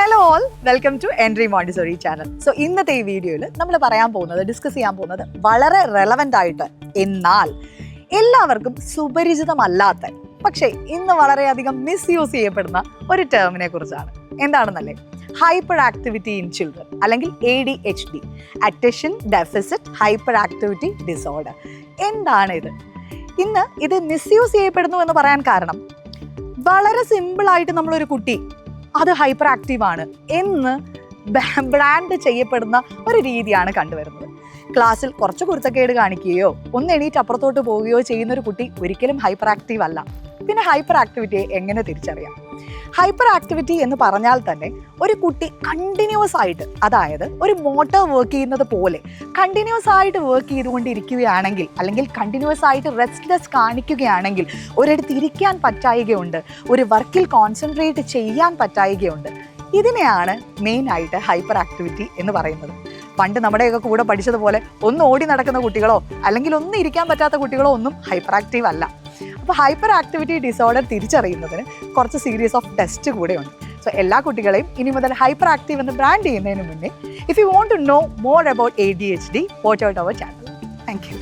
Hello all, welcome to entry Montessori channel. So ഇന്നത്തെ ഈ വീഡിയോയിൽ നമ്മൾ ഡിസ്കസ് ചെയ്യാൻ പോകുന്നത് വളരെ റെലവൻ്റ് ആയിട്ട് എന്നാൽ എല്ലാവർക്കും സുപരിചിതമല്ലാത്ത പക്ഷേ ഇന്ന് വളരെയധികം മിസ്യൂസ് ചെയ്യപ്പെടുന്ന ഒരു ടേമിനെ കുറിച്ചാണ്. എന്താണെന്നല്ലേ? ഹൈപ്പർ ആക്ടിവിറ്റി ഇൻ ചിൽഡ്രൻ, അല്ലെങ്കിൽ ADHD, attention deficit hyper activity disorder. എന്താണ് ഇത്? ഇന്ന് ഇത് മിസ്യൂസ് ചെയ്യപ്പെടുന്നു എന്ന് പറയാൻ കാരണം വളരെ സിമ്പിളായിട്ട് നമ്മളൊരു കുട്ടി അത് ഹൈപ്പർ ആക്റ്റീവ് ആണ് എന്ന് ബ്രാൻഡ് ചെയ്യപ്പെടുന്ന ഒരു രീതിയാണ് കണ്ടുവരുന്നത്. ക്ലാസ്സിൽ കുറച്ച് കുരുത്തക്കേട് കാണിക്കുകയോ ഒന്ന് എണീറ്റ് അപ്പുറത്തോട്ട് പോവുകയോ ചെയ്യുന്ന ഒരു കുട്ടി ഒരിക്കലും ഹൈപ്പർ ആക്റ്റീവ് അല്ല. പിന്നെ ഹൈപ്പർ ആക്ടിവിറ്റിയെ എങ്ങനെ തിരിച്ചറിയാം? ഹൈപ്പർ ആക്ടിവിറ്റി എന്ന് പറഞ്ഞാൽ തന്നെ ഒരു കുട്ടി കണ്ടിന്യൂസ് ആയിട്ട്, അതായത് ഒരു മോട്ടോർ വർക്ക് ചെയ്യുന്നത് പോലെ കണ്ടിന്യൂസ് ആയിട്ട് വർക്ക് ചെയ്തുകൊണ്ടിരിക്കുകയാണെങ്കിൽ, അല്ലെങ്കിൽ കണ്ടിന്യൂസ് ആയിട്ട് റെസ്റ്റ്ലെസ് കാണിക്കുകയാണെങ്കിൽ, ഒരിടത്ത് ഇരിക്കാൻ പറ്റായികയുണ്ട്, ഒരു വർക്കിൽ കോൺസെൻട്രേറ്റ് ചെയ്യാൻ പറ്റായികയുണ്ട്. ഇതിനെയാണ് മെയിനായിട്ട് ഹൈപ്പർ ആക്ടിവിറ്റി എന്ന് പറയുന്നത്. പണ്ട് നമ്മുടെയൊക്കെ കൂടെ പഠിച്ചതുപോലെ ഒന്ന് ഓടി നടക്കുന്ന കുട്ടികളോ അല്ലെങ്കിൽ ഒന്നും ഇരിക്കാൻ പറ്റാത്ത കുട്ടികളോ ഒന്നും ഹൈപ്പർ ആക്റ്റീവ് അല്ല. അപ്പോൾ ഹൈപ്പർ ആക്ടിവിറ്റി ഡിസോർഡർ തിരിച്ചറിയുന്നതിന് കുറച്ച് സീരീസ് ഓഫ് ടെസ്റ്റ് കൂടെയുണ്ട്. സോ എല്ലാ കുട്ടികളെയും ഇനി മുതൽ ഹൈപ്പർ ആക്റ്റീവ് എന്ന് ബ്രാൻഡ് ചെയ്യുന്നതിന് മുന്നേ, if you want to know more about ADHD, watch out our channel. Thank U.